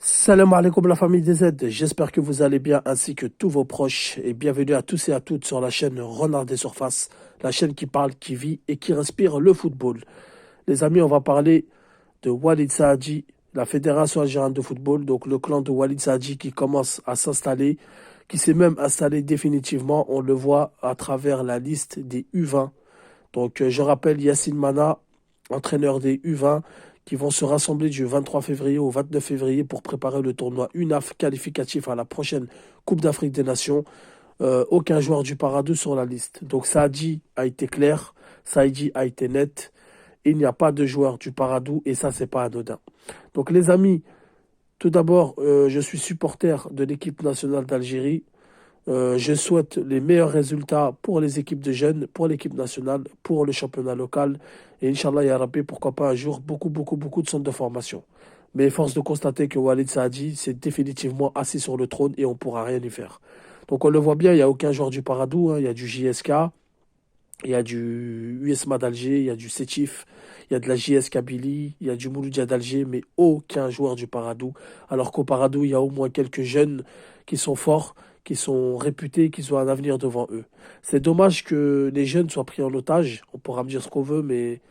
Salam alaikum la famille des Z, j'espère que vous allez bien ainsi que tous vos proches et bienvenue à tous et à toutes sur la chaîne Renard des Surfaces, la chaîne qui parle, qui vit et qui respire le football. Les amis, on va parler de Walid Saadi, la Fédération algérienne de football, donc le clan de Walid Saadi qui commence à s'installer, qui s'est même installé définitivement, on le voit à travers la liste des U20. Donc je rappelle Yassine Mana, entraîneur des U20, qui vont se rassembler du 23 février au 29 février pour préparer le tournoi UNAF qualificatif à la prochaine Coupe d'Afrique des Nations. Aucun joueur du Paradou sur la liste. Donc Saadi a été clair, Saidi a été net. Il n'y a pas de joueur du Paradou et ça, c'est pas anodin. Donc les amis, tout d'abord, je suis supporter de l'équipe nationale d'Algérie. Je souhaite les meilleurs résultats pour les équipes de jeunes, pour l'équipe nationale, pour le championnat local. Et Inch'Allah, Ya Rabbi, pourquoi pas un jour, beaucoup de centres de formation. Mais force de constater que Walid Saadi s'est définitivement assis sur le trône et on ne pourra rien y faire. Donc on le voit bien, il n'y a aucun joueur du Paradou, hein. Il y a du JSK, il y a du USMA d'Alger, il y a du Sétif, il y a de la JS Kabylie, il y a du Mouloudia d'Alger, mais aucun joueur du Paradou. Alors qu'au Paradou, il y a au moins quelques jeunes qui sont forts, qui sont réputés, qui ont un avenir devant eux. C'est dommage que les jeunes soient pris en otage. On pourra me dire ce qu'on veut, mais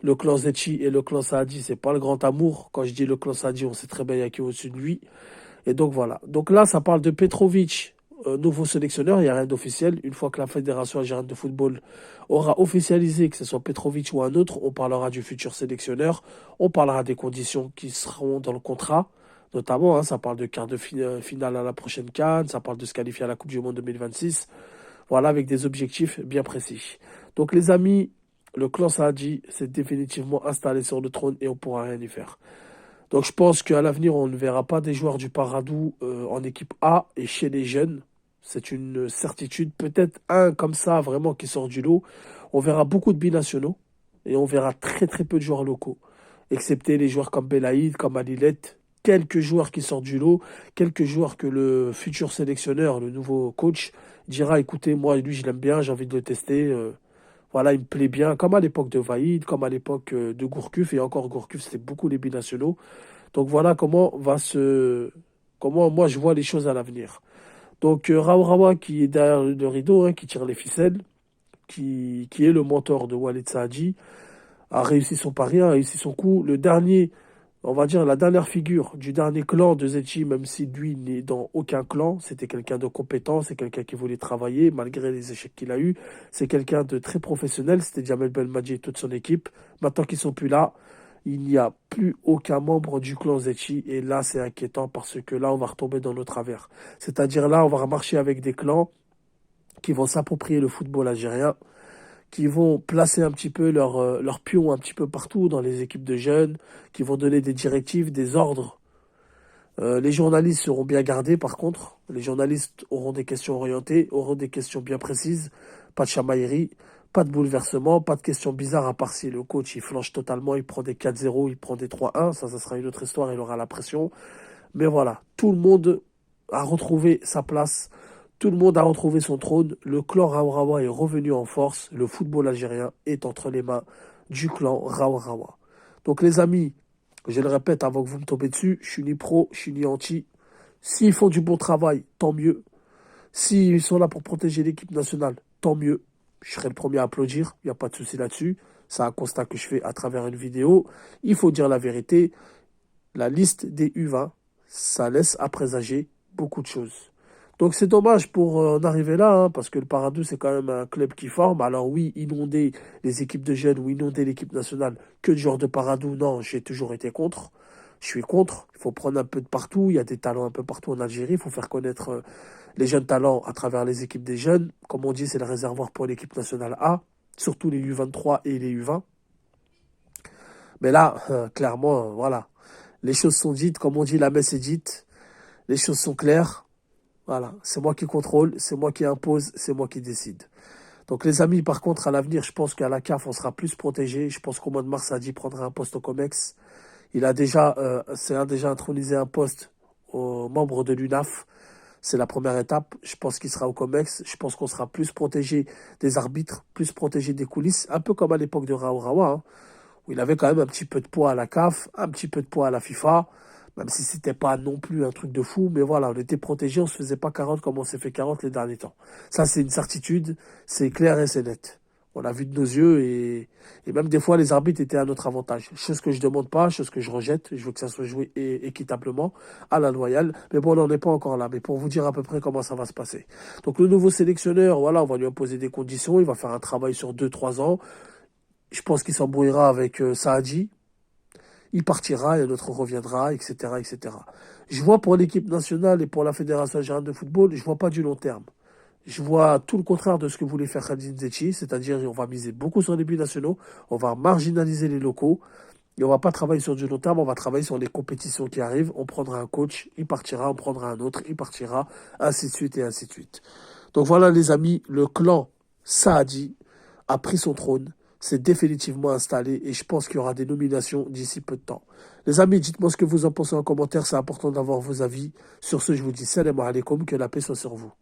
le clan Zetchi et le clan Saadi, c'est pas le grand amour. Quand je dis le clan Saadi, on sait très bien il y a qui est au-dessus de lui. Et donc voilà. Donc là, ça parle de Petrovic, nouveau sélectionneur. Il n'y a rien d'officiel. Une fois que la Fédération algérienne de football aura officialisé que ce soit Petrovic ou un autre, on parlera du futur sélectionneur. On parlera des conditions qui seront dans le contrat. Notamment, hein, ça parle de quart de finale à la prochaine CAN, ça parle de se qualifier à la Coupe du Monde 2026. Voilà, avec des objectifs bien précis. Donc les amis, le clan Saadi s'est définitivement installé sur le trône et on ne pourra rien y faire. Donc je pense qu'à l'avenir, on ne verra pas des joueurs du Paradou en équipe A et chez les jeunes. C'est une certitude. Peut-être un comme ça, vraiment, qui sort du lot. On verra beaucoup de binationaux et on verra très peu de joueurs locaux. Excepté les joueurs comme Belaïd, comme Alilette. Quelques joueurs qui sortent du lot. Quelques joueurs que le futur sélectionneur, le nouveau coach, dira, écoutez, moi, lui, je l'aime bien, j'ai envie de le tester. Voilà, il me plaît bien, comme à l'époque de Vaïd, comme à l'époque de Gourcuff, et encore Gourcuff, c'était beaucoup les binationaux. Donc voilà comment moi je vois les choses à l'avenir. Donc Raourawa qui est derrière le rideau, hein, qui tire les ficelles, qui est le mentor de Walid Saadi, a réussi son pari, a réussi son coup. Le dernier, on va dire la dernière figure du dernier clan de Zetchi, même si lui n'est dans aucun clan, c'était quelqu'un de compétent, c'est quelqu'un qui voulait travailler malgré les échecs qu'il a eus. C'est quelqu'un de très professionnel, c'était Jamel Belmadi et toute son équipe. Maintenant qu'ils sont plus là, il n'y a plus aucun membre du clan Zetchi et là c'est inquiétant parce que là on va retomber dans nos travers. C'est-à-dire là on va marcher avec des clans qui vont s'approprier le football algérien, qui vont placer un petit peu leur pion un petit peu partout dans les équipes de jeunes, qui vont donner des directives, des ordres. Les journalistes seront bien gardés par contre. Les journalistes auront des questions orientées, auront des questions bien précises, pas de chamaillerie, pas de bouleversement, pas de questions bizarres à part si le coach il flanche totalement, il prend des 4-0, il prend des 3-1, ça sera une autre histoire, il aura la pression. Mais voilà, tout le monde a retrouvé sa place, tout le monde a retrouvé son trône, le clan Raourawa est revenu en force, le football algérien est entre les mains du clan Raourawa. Donc les amis, je le répète avant que vous me tombez dessus, je suis ni pro, je suis ni anti. S'ils font du bon travail, tant mieux. S'ils sont là pour protéger l'équipe nationale, tant mieux. Je serai le premier à applaudir, il n'y a pas de souci là-dessus. C'est un constat que je fais à travers une vidéo. Il faut dire la vérité. La liste des U20, ça laisse à présager beaucoup de choses. Donc c'est dommage pour en arriver là, hein, parce que le Paradou, c'est quand même un club qui forme. Alors oui, inonder les équipes de jeunes ou inonder l'équipe nationale que de joueurs de Paradou, non, j'ai toujours été contre. Je suis contre. Il faut prendre un peu de partout. Il y a des talents un peu partout en Algérie. Il faut faire connaître les jeunes talents à travers les équipes des jeunes. Comme on dit, c'est le réservoir pour l'équipe nationale A, surtout les U23 et les U20. Mais là, clairement, voilà. Les choses sont dites, comme on dit, la messe est dite. Les choses sont claires. Voilà, c'est moi qui contrôle, c'est moi qui impose, c'est moi qui décide. Donc les amis, par contre, à l'avenir, je pense qu'à la CAF, on sera plus protégé. Je pense qu'au mois de mars, Sadi prendra un poste au COMEX. Il a déjà, déjà intronisé un poste aux membres de l'UNAF. C'est la première étape. Je pense qu'il sera au COMEX. Je pense qu'on sera plus protégé des arbitres, plus protégé des coulisses, un peu comme à l'époque de Raourawa, hein, où il avait quand même un petit peu de poids à la CAF, un petit peu de poids à la FIFA. Même si c'était pas non plus un truc de fou, mais voilà, on était protégés, on se faisait pas 40 comme on s'est fait 40 les derniers temps. Ça, c'est une certitude, c'est clair et c'est net. On l'a vu de nos yeux et même des fois, les arbitres étaient à notre avantage. Chose que je demande pas, chose que je rejette. Je veux que ça soit joué équitablement, à la loyale. Mais bon, on n'en est pas encore là. Mais pour vous dire à peu près comment ça va se passer. Donc, le nouveau sélectionneur, voilà, on va lui imposer des conditions. Il va faire un travail sur 2, 3 ans. Je pense qu'il s'embrouillera avec Saadi. Il partira et l'autre reviendra, etc., etc. Je vois pour l'équipe nationale et pour la Fédération algérienne de football, je vois pas du long terme. Je vois tout le contraire de ce que voulait faire Khalid Zetchi, c'est-à-dire on va miser beaucoup sur les buts nationaux, on va marginaliser les locaux, et on va pas travailler sur du long terme, on va travailler sur les compétitions qui arrivent, on prendra un coach, il partira, on prendra un autre, il partira, ainsi de suite et ainsi de suite. Donc voilà les amis, le clan Saadi a pris son trône, c'est définitivement installé et je pense qu'il y aura des nominations d'ici peu de temps. Les amis, dites-moi ce que vous en pensez en commentaire, c'est important d'avoir vos avis. Sur ce, je vous dis salam alaikum, que la paix soit sur vous.